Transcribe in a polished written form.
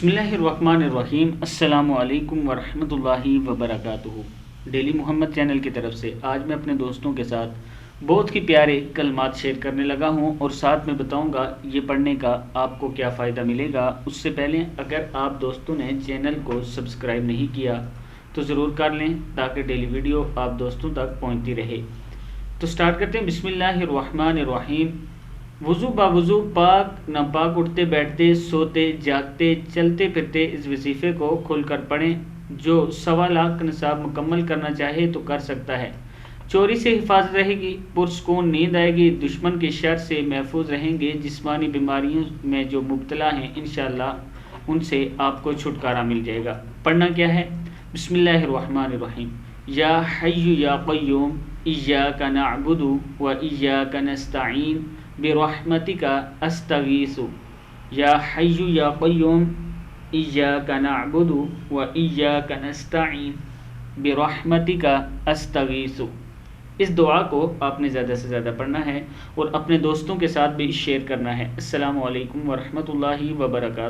بسم اللہ الرحمن الرحیم، السلام علیکم ورحمۃ اللہ وبرکاتہ۔ ڈیلی محمد چینل کی طرف سے آج میں اپنے دوستوں کے ساتھ بہت ہی پیارے کلمات شیئر کرنے لگا ہوں اور ساتھ میں بتاؤں گا یہ پڑھنے کا آپ کو کیا فائدہ ملے گا۔ اس سے پہلے اگر آپ دوستوں نے چینل کو سبسکرائب نہیں کیا تو ضرور کر لیں تاکہ ڈیلی ویڈیو آپ دوستوں تک پہنچتی رہے۔ تو سٹارٹ کرتے ہیں۔ بسم اللہ الرحمن الرحیم۔ وضو باوضو پاک ناپاک اٹھتے بیٹھتے سوتے جاگتے چلتے پھرتے اس وظیفے کو کھل کر پڑھیں۔ جو 1.25 لاکھ نصاب مکمل کرنا چاہے تو کر سکتا ہے۔ چوری سے حفاظت رہے گی، پرسکون نیند آئے گی، دشمن کے شر سے محفوظ رہیں گے، جسمانی بیماریوں میں جو مبتلا ہیں انشاءاللہ ان سے آپ کو چھٹکارا مل جائے گا۔ پڑھنا کیا ہے؟ بسم اللہ الرحمن الرحیم۔ یا حی یا قیوم ایاک نعبد و ایاک نستعین برحمتک استغیث۔ یا حی یا قیوم ایاک نعبد و ایاک نستعین برحمتک استغیث۔ اس دعا کو آپ نے زیادہ سے زیادہ پڑھنا ہے اور اپنے دوستوں کے ساتھ بھی شیئر کرنا ہے۔ السلام علیکم ورحمۃ اللہ وبرکاتہ۔